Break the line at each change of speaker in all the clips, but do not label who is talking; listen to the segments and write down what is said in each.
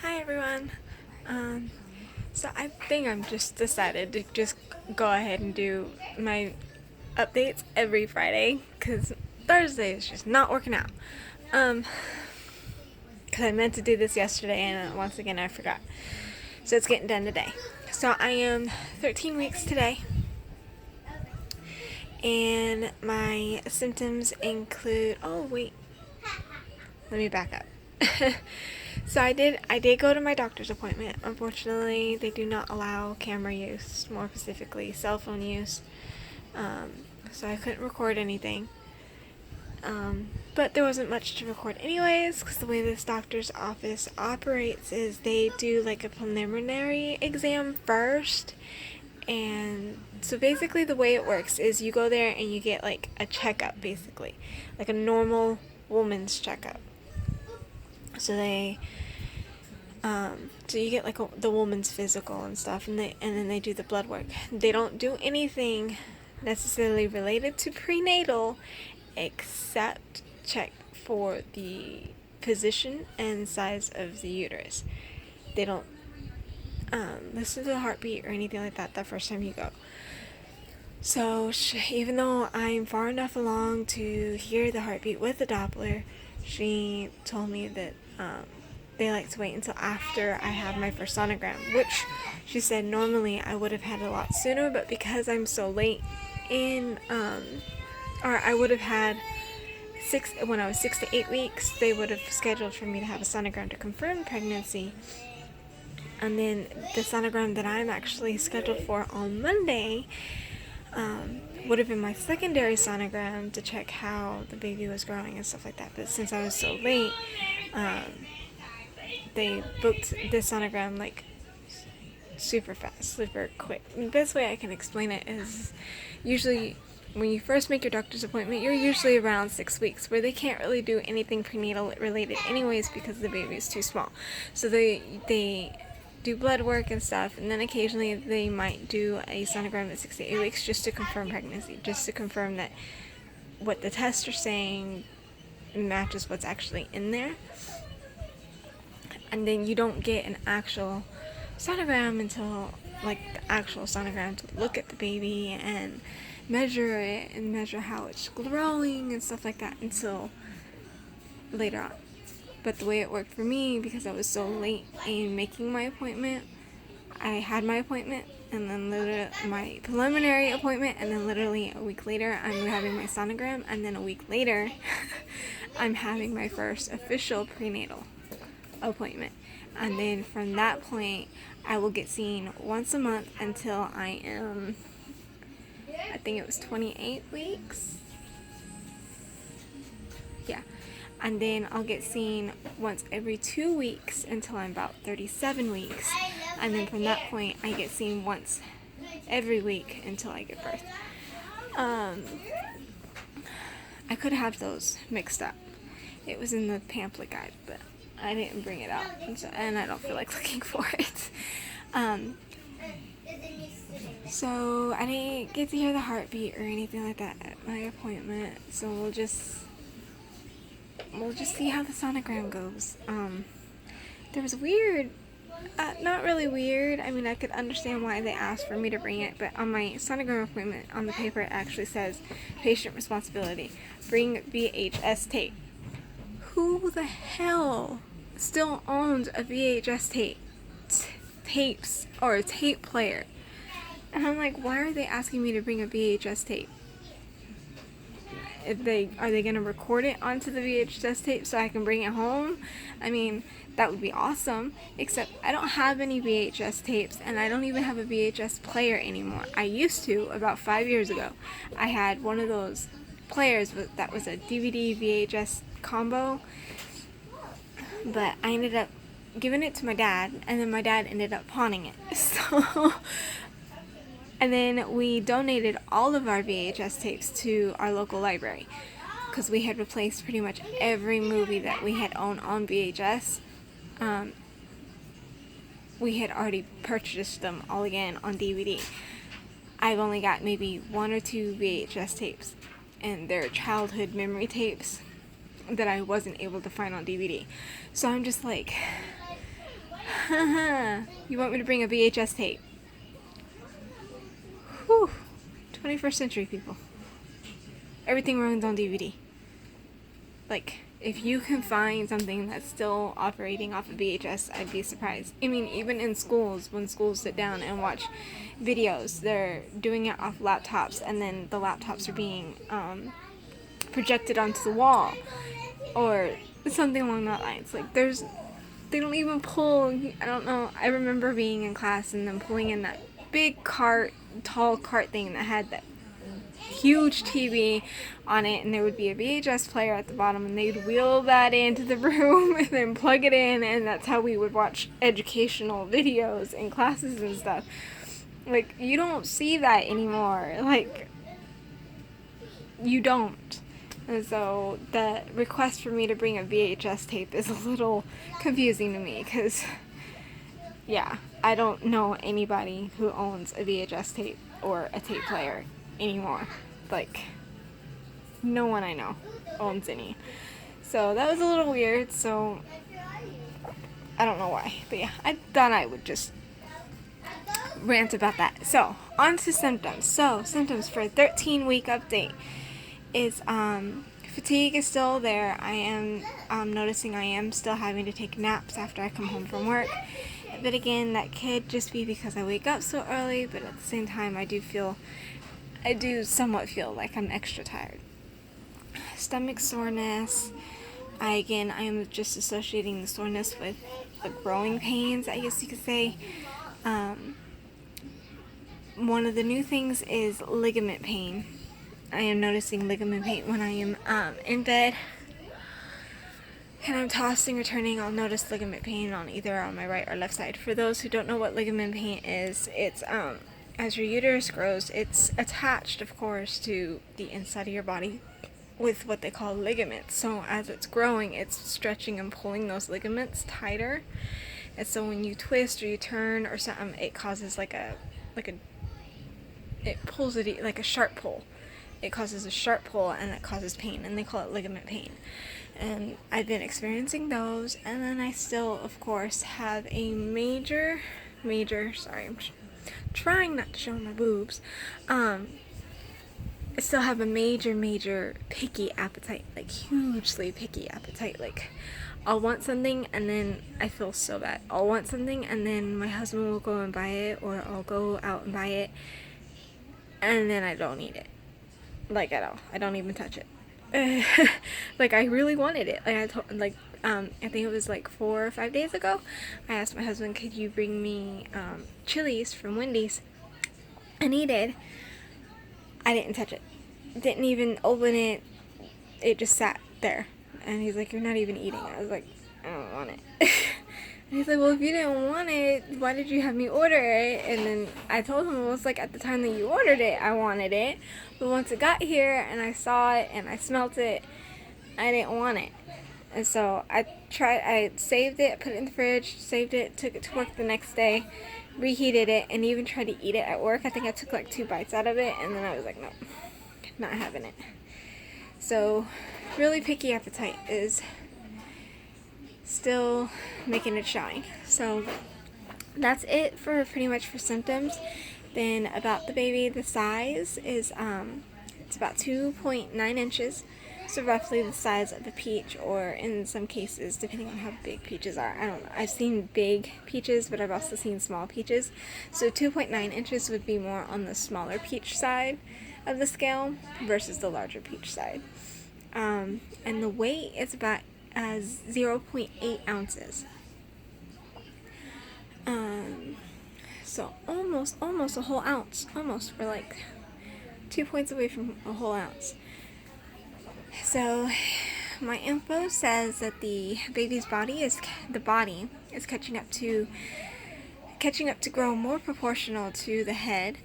Hi everyone. So I think I'm just decided to just go ahead and do my updates every Friday because Thursday is just not working out. Um, because I meant to do this yesterday and once again I forgot. So it's getting done today. So I am 13 weeks today, and my symptoms include. Oh wait, let me back up. So I did go to my doctor's appointment. Unfortunately, they do not allow camera use, more specifically cell phone use. So I couldn't record anything. But there wasn't much to record anyways, because the way this doctor's office operates is they do like a preliminary exam first. And so basically the way it works is you go there and you get like a checkup, basically like a normal woman's checkup. So so you get like the woman's physical and stuff, and then they do the blood work. They don't do anything necessarily related to prenatal, except check for the position and size of the uterus. They don't listen to the heartbeat or anything like that the first time you go. So even though I'm far enough along to hear the heartbeat with the Doppler, she told me that they like to wait until after I have my first sonogram, which she said normally I would have had a lot sooner, but because I'm so late in, or I would have had when I was 6 to 8 weeks, they would have scheduled for me to have a sonogram to confirm pregnancy. And then the sonogram that I'm actually scheduled for on Monday would have been my secondary sonogram to check how the baby was growing and stuff like that. But since I was so late, they booked this sonogram like super fast, super quick. The best way I can explain it is usually when you first make your doctor's appointment, you're usually around 6 weeks, where they can't really do anything prenatal related anyways because the baby is too small. So they do blood work and stuff, and then occasionally they might do a sonogram at 6 to 8 weeks just to confirm pregnancy, just to confirm that what the tests are saying matches what's actually in there. And then you don't get an actual sonogram until, like, the actual sonogram to look at the baby and measure it and measure how it's growing and stuff like that until later on. But the way it worked for me, because I was so late in making my appointment, I had my appointment and then literally my preliminary appointment, and then literally a week later I'm having my sonogram, and then a week later I'm having my first official prenatal appointment. And then from that point I will get seen once a month until I am, I think it was 28 weeks. Yeah. And then I'll get seen once every 2 weeks until I'm about 37 weeks. And then from that point, I get seen once every week until I give birth. I could have those mixed up. It was in the pamphlet guide, but I didn't bring it out, and I don't feel like looking for it. So I didn't get to hear the heartbeat or anything like that at my appointment. So we'll just see how the sonogram goes. There was weird, not really weird. I mean, I could understand why they asked for me to bring it, but on my sonogram appointment on the paper it actually says patient responsibility. Bring VHS tape. Who the hell still owns a VHS tapes or a tape player? And I'm like, why are they asking me to bring a VHS tape? Are they gonna record it onto the VHS tape so I can bring it home? I mean, that would be awesome. Except I don't have any VHS tapes, and I don't even have a VHS player anymore. I used to about 5 years ago. I had one of those players that was a DVD VHS combo, but I ended up giving it to my dad, and then my dad ended up pawning it. So. And then we donated all of our VHS tapes to our local library because we had replaced pretty much every movie that we had owned on VHS. We had already purchased them all again on DVD. I've only got maybe 1 or 2 VHS tapes, and they're childhood memory tapes that I wasn't able to find on DVD. So I'm just like, You want me to bring a VHS tape? Whew. 21st century people. Everything runs on DVD. Like, if you can find something that's still operating off of VHS, I'd be surprised. I mean, even in schools, when schools sit down and watch videos, they're doing it off laptops, and then the laptops are being projected onto the wall, or something along that lines. Like, they don't even pull, I don't know, I remember being in class and then pulling in that big cart, tall cart thing that had that huge TV on it, and there would be a VHS player at the bottom, and they'd wheel that into the room and then plug it in, and that's how we would watch educational videos in classes and stuff. Like, you don't see that anymore. Like, you don't. And so the request for me to bring a VHS tape is a little confusing to me, because, yeah, I don't know anybody who owns a VHS tape or a tape player anymore. Like, no one I know owns any. So that was a little weird, so I don't know why. But yeah, I thought I would just rant about that. So, on to symptoms. So, symptoms for a 13-week update is fatigue is still there. I am noticing I am still having to take naps after I come home from work. But again, that could just be because I wake up so early, but at the same time I do somewhat feel like I'm extra tired. Stomach soreness. I am just associating the soreness with the growing pains, I guess you could say. One of the new things is ligament pain. I am noticing ligament pain when I am in bed and I'm tossing or turning. I'll notice ligament pain on either on my right or left side. For those who don't know what ligament pain is, it's as your uterus grows, it's attached, of course, to the inside of your body with what they call ligaments. So as it's growing, it's stretching and pulling those ligaments tighter. And so when you twist or you turn or something, it causes it pulls it like a sharp pull. It causes a sharp pull, and it causes pain, and they call it ligament pain. And I've been experiencing those, and then I still, of course, have a major, sorry, I'm trying not to show my boobs, I still have a major picky appetite, like hugely picky appetite. Like, I'll want something and then I feel so bad. I'll want something and then my husband will go and buy it, or I'll go out and buy it, and then I don't eat it. Like, at all. I don't even touch it. Like, I really wanted it. I think it was like 4 or 5 days ago, I asked my husband, could you bring me Chili's from Wendy's? And he did. I didn't touch it. Didn't even open it. It just sat there. And he's like, you're not even eating it. I was like, I don't want it. And he's like, well, if you didn't want it, why did you have me order it? And then I told him, well, it's like at the time that you ordered it, I wanted it. But once it got here and I saw it and I smelt it, I didn't want it. And so I saved it, put it in the fridge, saved it, took it to work the next day, reheated it, and even tried to eat it at work. I think I took like 2 bites out of it, and then I was like, no, not having it. So, really picky appetite is still making it shine. So that's it for pretty much for symptoms. Then about the baby, the size is it's about 2.9 inches, so roughly the size of a peach, or in some cases, depending on how big peaches are. I don't know. I've seen big peaches, but I've also seen small peaches. So 2.9 inches would be more on the smaller peach side of the scale versus the larger peach side. And the weight is about 0.8 ounces. So almost a whole ounce. Almost. We're like 2 points away from a whole ounce. So my info says that the baby's body is catching up to grow more proportional to the head,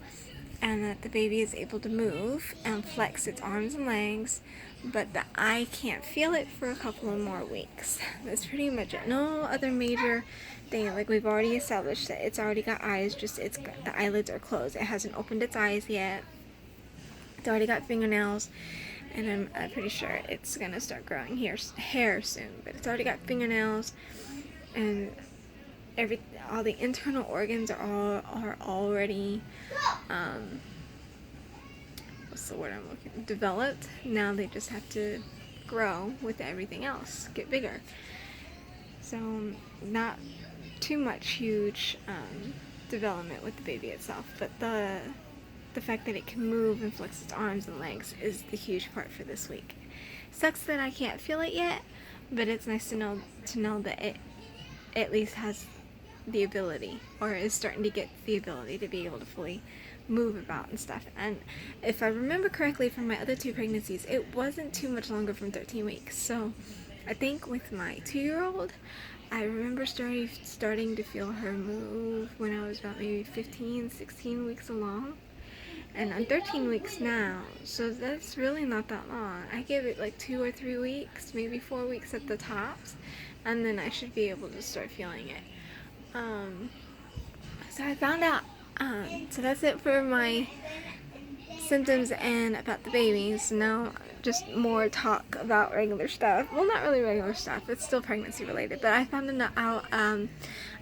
and that the baby is able to move and flex its arms and legs, but that I can't feel it for a couple of more weeks. That's pretty much it. No other major thing. Like, we've already established that it's already got eyes, just the eyelids are closed. It hasn't opened its eyes yet. It's already got fingernails, and I'm pretty sure it's gonna start growing hair soon. But it's already got fingernails, and all the internal organs are already what's the word I'm looking, developed. Now they just have to grow with everything else, get bigger. So not too much huge development with the baby itself, but the fact that it can move and flex its arms and legs is the huge part for this week. Sucks that I can't feel it yet, but it's nice to know that it at least has the ability, or is starting to get the ability to be able to fully move about and stuff. And if I remember correctly from my other 2 pregnancies, it wasn't too much longer from 13 weeks. So I think with my 2-year-old, I remember starting to feel her move when I was about maybe 15, 16 weeks along. And I'm 13 weeks now, so that's really not that long. I give it like 2 or 3 weeks, maybe 4 weeks at the tops, and then I should be able to start feeling it. So I found out. So that's it for my symptoms and about the baby. So now just more talk about regular stuff. Well, not really regular stuff. It's still pregnancy related. But I found out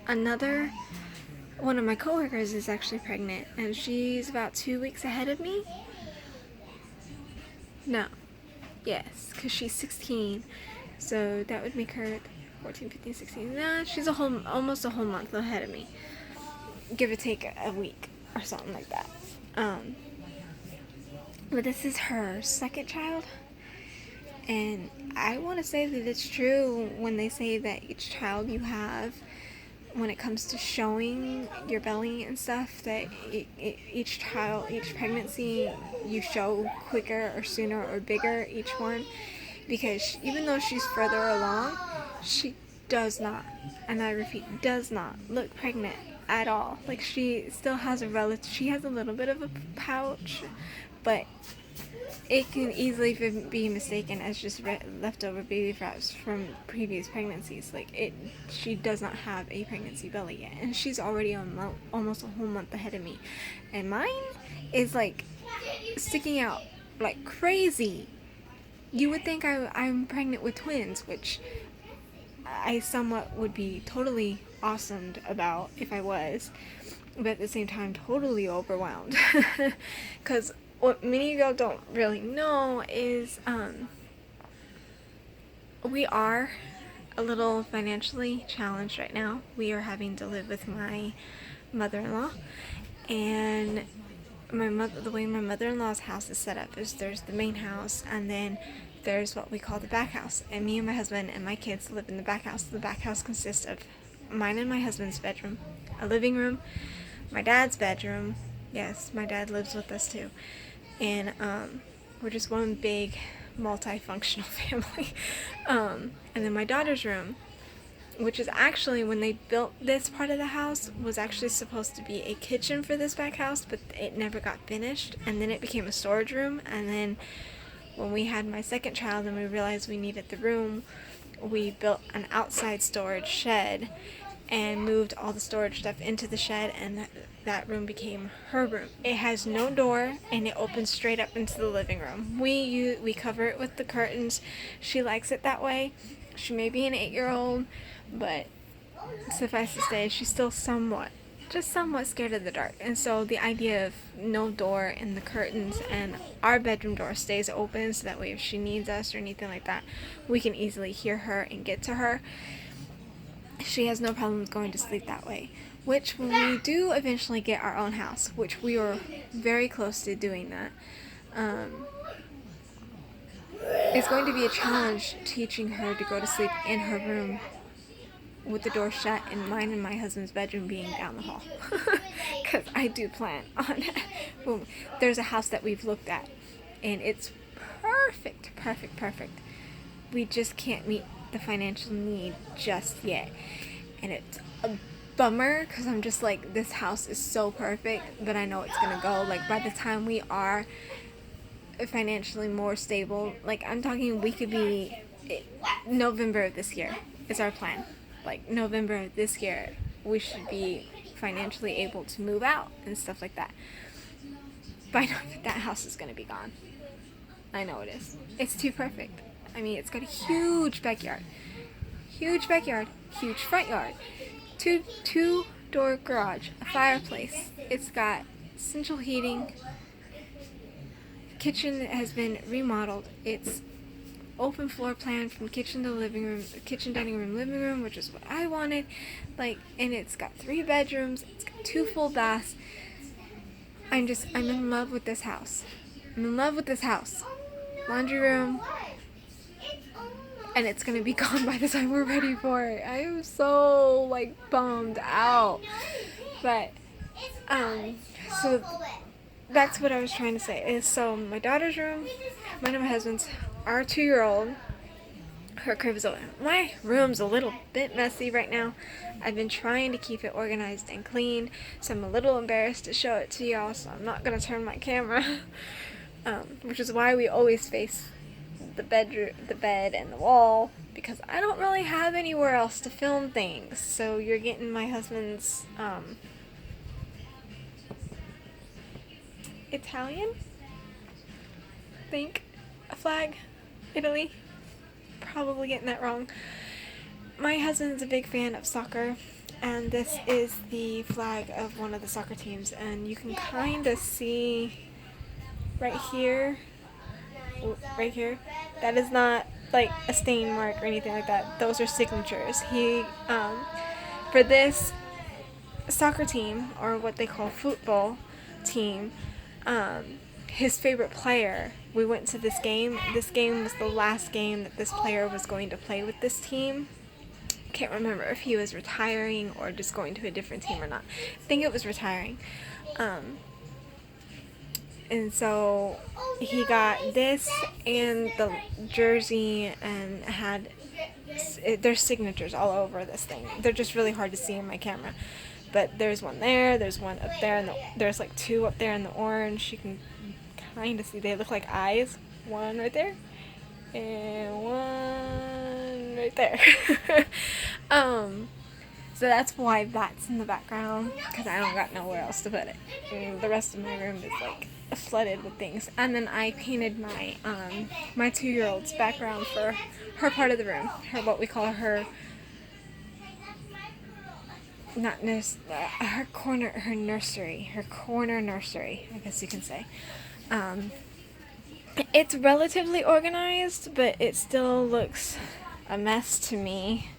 another one of my coworkers is actually pregnant, and she's about 2 weeks ahead of me. No. Yes, because she's 16. So that would make her 14, 15, 16. Nah, she's almost a whole month ahead of me. Give or take a week or something like that. But this is her second child. And I want to say that it's true when they say that each child you have, when it comes to showing your belly and stuff, that each pregnancy, you show quicker or sooner or bigger each one. Because even though she's further along, she does not, and I repeat, does not look pregnant at all. Like, she still has she has a little bit of a pouch, but it can easily be mistaken as just leftover baby fats from previous pregnancies. Like, she does not have a pregnancy belly yet, and she's already almost a whole month ahead of me, and mine is like sticking out like crazy. You would think I'm pregnant with twins, which I somewhat would be totally awesomed about if I was, but at the same time totally overwhelmed. Because what many of y'all don't really know is we are a little financially challenged right now. We are having to live with my mother-in-law, and the way my mother-in-law's house is set up is there's the main house, and then there's what we call the back house, and me and my husband and my kids live in the back house. The back house consists of mine and my husband's bedroom, a living room, my dad's bedroom. Yes, my dad lives with us too, and we're just one big multifunctional family. And then my daughter's room, which is actually, when they built this part of the house, was actually supposed to be a kitchen for this back house, but it never got finished, and then it became a storage room. And then when we had my second child and we realized we needed the room, we built an outside storage shed and moved all the storage stuff into the shed, and that room became her room. It has no door, and it opens straight up into the living room. We cover it with the curtains. She likes it that way. She may be an 8-year-old, but suffice to say, she's still somewhat scared of the dark. And so the idea of no door in the curtains, and our bedroom door stays open, so that way if she needs us or anything like that, we can easily hear her and get to her. She has no problem going to sleep that way. Which, when we do eventually get our own house, which we were very close to doing that, it's going to be a challenge teaching her to go to sleep in her room with the door shut, and mine and my husband's bedroom being down the hall. Because I do plan on well, there's a house that we've looked at, and it's perfect. We just can't meet the financial need just yet, and it's a bummer, because I'm just like, this house is so perfect, but I know it's gonna go, like, by the time we are financially more stable, like, I'm talking, we could be November of this year is our plan. Like, November of this year, we should be financially able to move out and stuff like that. But I know that house is going to be gone. I know it is. It's too perfect. I mean, it's got a huge backyard, huge front yard, two-door garage, a fireplace. It's got central heating. Kitchen has been remodeled. It's open floor plan from kitchen to living room, kitchen, dining room, living room, which is what I wanted. And it's got 3 bedrooms. It's got 2 full baths. I'm in love with this house. I'm in love with this house. Laundry room. And it's gonna be gone by the time we're ready for it. I am so bummed out. But so that's what I was trying to say. Is so my daughter's room, mine and my husband's, our 2-year-old, her crib is open. My room's a little bit messy right now. I've been trying to keep it organized and clean, so I'm a little embarrassed to show it to y'all, so I'm not gonna turn my camera. Which is why we always face the bed and the wall, because I don't really have anywhere else to film things. So you're getting my husband's Italian, I think, a flag, Italy. Probably getting that wrong. My husband's a big fan of soccer, and this is the flag of one of the soccer teams, and you can kind of see right here, that is not a stain mark or anything like that. Those are signatures. He for this soccer team, or what they call football team, his favorite player, we went to this game. This game was the last game that this player was going to play with this team. Can't remember if he was retiring or just going to a different team or not. I think it was retiring. And so he got this and the jersey, and had there's signatures all over this thing. They're just really hard to see in my camera. But there's one there, there's one up there, and there's 2 up there in the orange. You can kind of see they look like eyes. One right there, and one right there. So that's why that's in the background, because I don't got nowhere else to put it. And the rest of my room is flooded with things. And then I painted my my 2-year-old's background for her part of the room, what we call her. Not her corner nursery, I guess you can say. It's relatively organized, but it still looks a mess to me,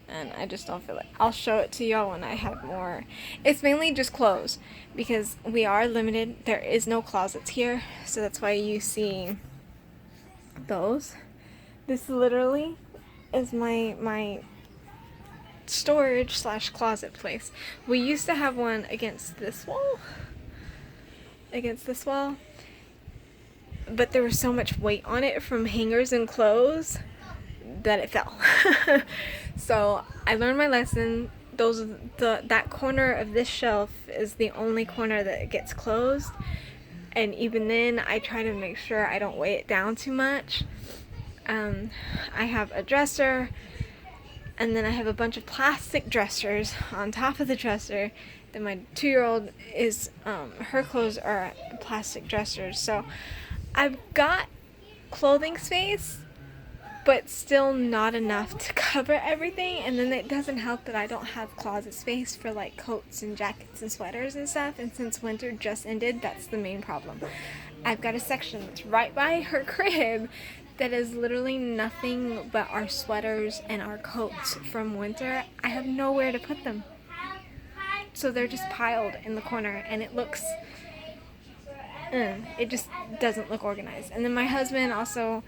and I just don't feel it. I'll show it to y'all when I have more. It's mainly just clothes, because we are limited. There is no closets here, so that's why you see those. This literally is my storage / closet place. We used to have one against this wall, but there was so much weight on it from hangers and clothes that it fell. So I learned my lesson. That corner of this shelf is the only corner that gets closed, and even then I try to make sure I don't weigh it down too much. I have a dresser, and then I have a bunch of plastic dressers on top of the dresser. Then my 2-year-old is, her clothes are plastic dressers. So I've got clothing space, but still not enough to cover everything. And then it doesn't help that I don't have closet space for coats and jackets and sweaters and stuff. And since winter just ended, that's the main problem. I've got a section that's right by her crib that is literally nothing but our sweaters and our coats from winter. I have nowhere to put them. So they're just piled in the corner, and it looks, it just doesn't look organized. And then my husband also,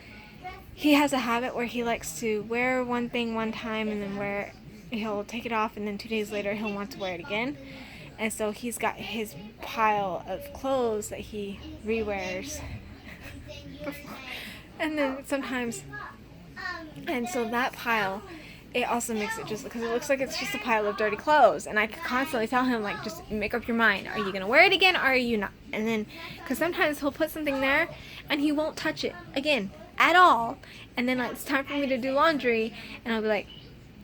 he has a habit where he likes to wear one thing one time, and then he'll take it off, and then 2 days later he'll want to wear it again. And so he's got his pile of clothes that he rewears before. And then sometimes, and so that pile, it also makes it just, because it looks like it's just a pile of dirty clothes. And I constantly tell him, just make up your mind. Are you going to wear it again, or are you not? And then, because sometimes he'll put something there, and he won't touch it again, at all. And then it's time for me to do laundry, and I'll be like,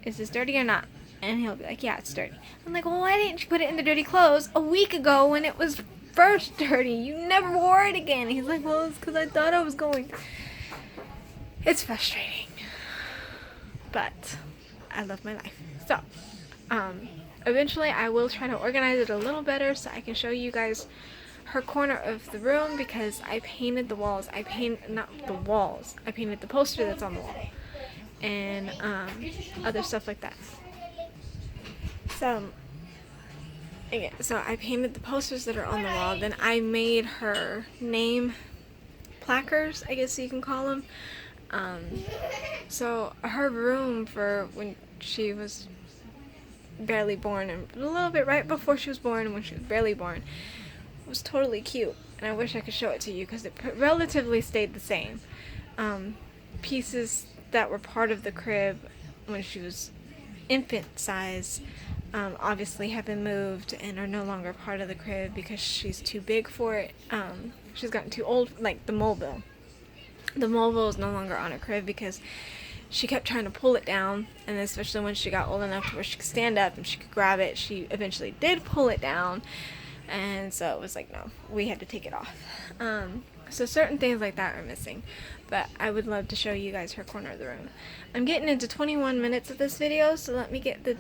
is this dirty or not? And he'll be like, yeah, it's dirty. I'm like, well, why didn't you put it in the dirty clothes a week ago when it was first dirty? You never wore it again. He's like, well, it's because I thought I was going. It's frustrating, but I love my life. So, eventually I will try to organize it a little better so I can show you guys her corner of the room, because I painted the walls. Not the walls. I painted the poster that's on the wall and other stuff like that. So again, so I painted the posters that are on the wall. Then I made her name placards, I guess you can call them. So her room for when she was barely born, and a little bit right before she was born and when she was barely born, was totally cute. And I wish I could show it to you because it relatively stayed the same. Pieces that were part of the crib when she was infant size obviously have been moved and are no longer part of the crib because she's too big for it. She's gotten too old, like the mobile. The mobile is no longer on her crib because she kept trying to pull it down, and especially when she got old enough to where she could stand up and she could grab it, she eventually did pull it down, and so it was like, no, we had to take it off. So certain things like that are missing, but I would love to show you guys her corner of the room. I'm getting into 21 minutes of this video, so let me get the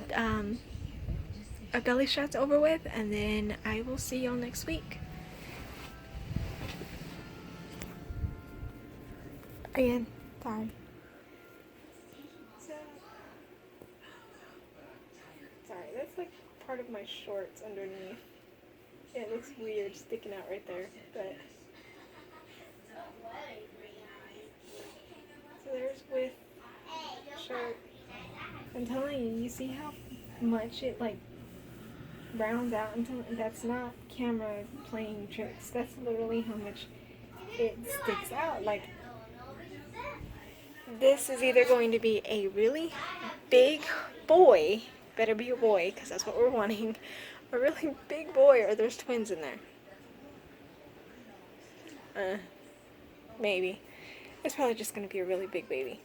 belly shots over with, and then I will see y'all next week. Again, sorry. Sorry, that's like part of my shorts underneath. It looks weird sticking out right there, but so there's with shirt. I'm telling you, you see how much it like rounds out until that's not camera playing tricks. That's literally how much it sticks out. Like, this is either going to be a really big boy, better be a boy because that's what we're wanting, a really big boy, or there's twins in there. Maybe. It's probably just going to be a really big baby.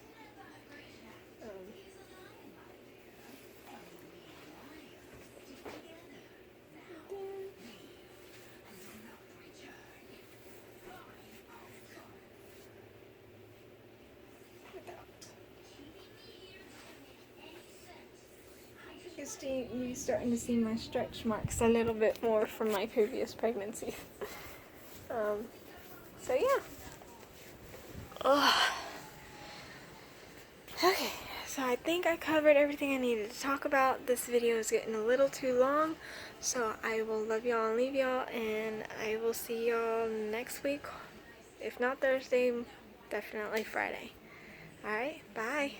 You're starting to see my stretch marks a little bit more from my previous pregnancy. So yeah. Ugh. Okay, so I think I covered everything I needed to talk about. This video is getting a little too long, so I will love y'all and leave y'all, and I will see y'all next week. If not Thursday, definitely Friday. Alright, bye.